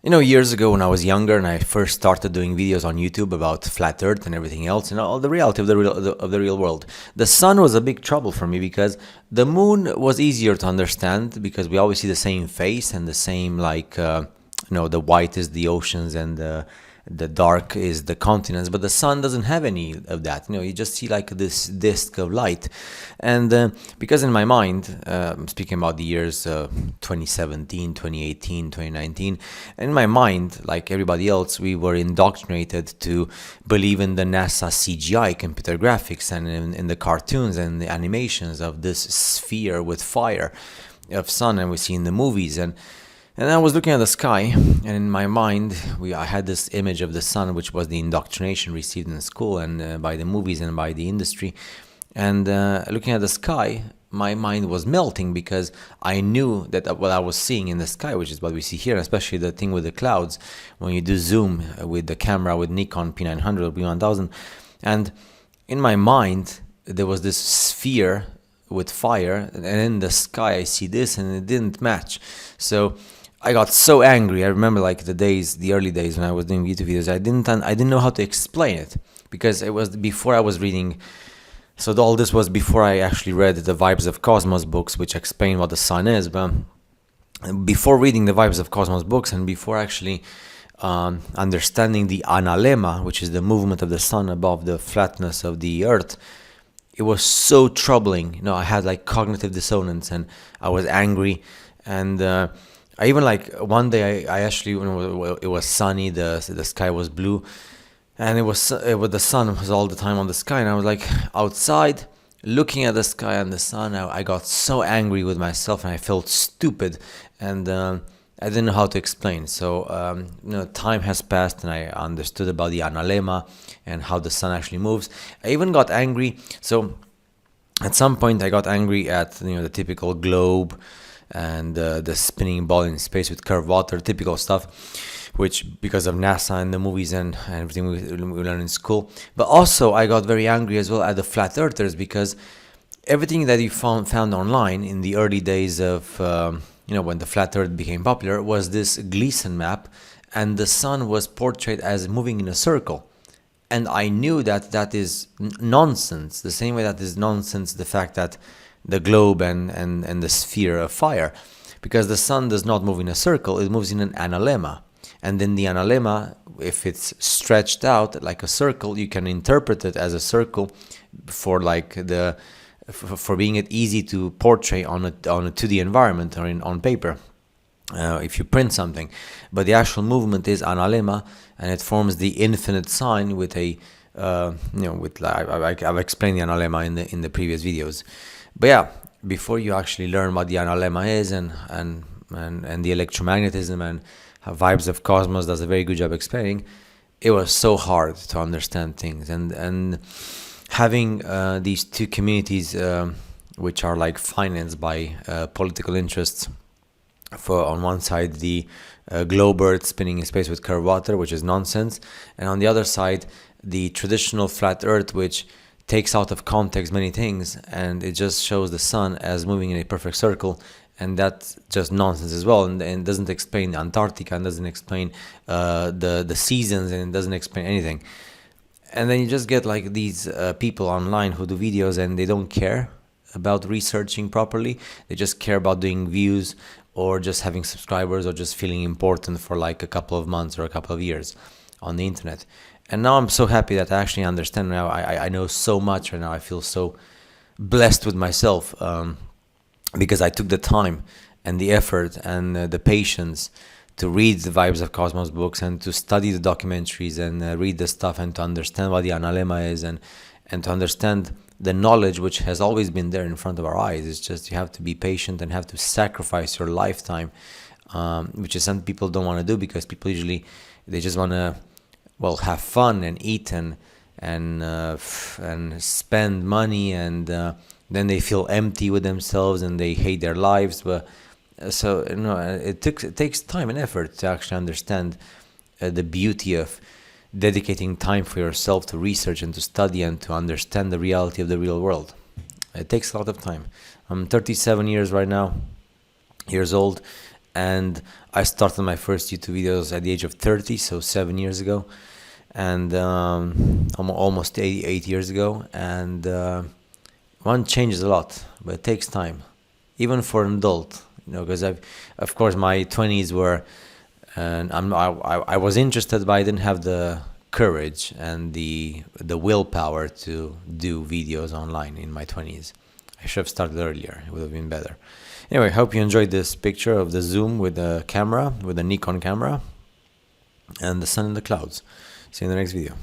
Years ago when I was younger and I first started doing videos on YouTube about flat Earth and everything else, and all the reality of the real world, the sun was a big trouble for me because the moon was easier to understand because we always see the same face and the same the white is the oceans and the dark is the continents, but the sun doesn't have any of that. You just see like this disk of light, and because in my mind, I'm speaking about the years 2017, 2018, 2019, in my mind, like everybody else, we were indoctrinated to believe in the NASA CGI computer graphics and in the cartoons and the animations of this sphere with fire of sun, and we see in the movies. And I was looking at the sky, and in my mind, I had this image of the sun, which was the indoctrination received in school and by the movies and by the industry. And looking at the sky, my mind was melting because I knew that what I was seeing in the sky, which is what we see here, especially the thing with the clouds, when you do zoom with the camera with Nikon P900 or P1000. And in my mind, there was this sphere with fire, and in the sky I see this, and it didn't match. So I got so angry. I remember like the early days when I was doing YouTube videos. I didn't know how to explain it because it was before I was reading. So all this was before I actually read the Vibes of Cosmos books, which explain what the sun is. But before reading the Vibes of Cosmos books and before actually understanding the analemma, which is the movement of the sun above the flatness of the earth, it was so troubling. I had like cognitive dissonance, and I was angry, and I even like one day I actually, it was sunny, the sky was blue, and the sun was all the time on the sky, and I was like outside looking at the sky and the sun. I got so angry with myself, and I felt stupid, and I didn't know how to explain. So time has passed, and I understood about the analemma and how the sun actually moves. I even got angry. So at some point I got angry at the typical globe and the spinning ball in space with curved water, typical stuff, which because of NASA and the movies and everything we learn in school. But also I got very angry as well at the flat earthers because everything that you found online in the early days of when the flat earth became popular was this Gleason map, and the sun was portrayed as moving in a circle. And I knew that is nonsense, the same way that is nonsense the fact that the globe and the sphere of fire, because the sun does not move in a circle, it moves in an analemma. And then the analemma, if it's stretched out like a circle, you can interpret it as a circle for being it easy to portray on a 2D environment or on paper. If you print something, but the actual movement is analemma, and it forms the infinite sign with a I've explained the analemma in the previous videos. But yeah, before you actually learn what the analemma is and the electromagnetism and how Vibes of Cosmos does a very good job explaining, it was so hard to understand things, and having these two communities which are like financed by political interests. For on one side the globe earth spinning in space with curved water, which is nonsense, and on the other side the traditional flat earth, which takes out of context many things, and it just shows the sun as moving in a perfect circle, and that's just nonsense as well, and doesn't explain Antarctica, and doesn't explain the seasons, and it doesn't explain anything. And then you just get like these people online who do videos and they don't care about researching properly. They just care about doing views or just having subscribers or just feeling important for like a couple of months or a couple of years on the internet. And now I'm so happy that I actually understand now. I know so much right now. I feel so blessed with myself because I took the time and the effort and the patience to read the Vibes of Cosmos books and to study the documentaries and read the stuff and to understand what the analemma is and to understand the knowledge which has always been there in front of our eyes. It's just you have to be patient and have to sacrifice your lifetime, which is something people don't want to do because people usually, they just want to, have fun and eat and spend money, and then they feel empty with themselves and they hate their lives. But it takes time and effort to actually understand the beauty of dedicating time for yourself to research and to study and to understand the reality of the real world. It takes a lot of time. I'm 37 years old, And I started my first YouTube videos at the age of 30, so 7 years ago, and almost 8 years ago. And one changes a lot, but it takes time, even for an adult. Because of course, my 20s were, and I was interested, but I didn't have the courage and the willpower to do videos online in my 20s. I should have started earlier. It would have been better. Anyway, hope you enjoyed this picture of the Zoom with the camera, with the Nikon camera, and the sun in the clouds. See you in the next video.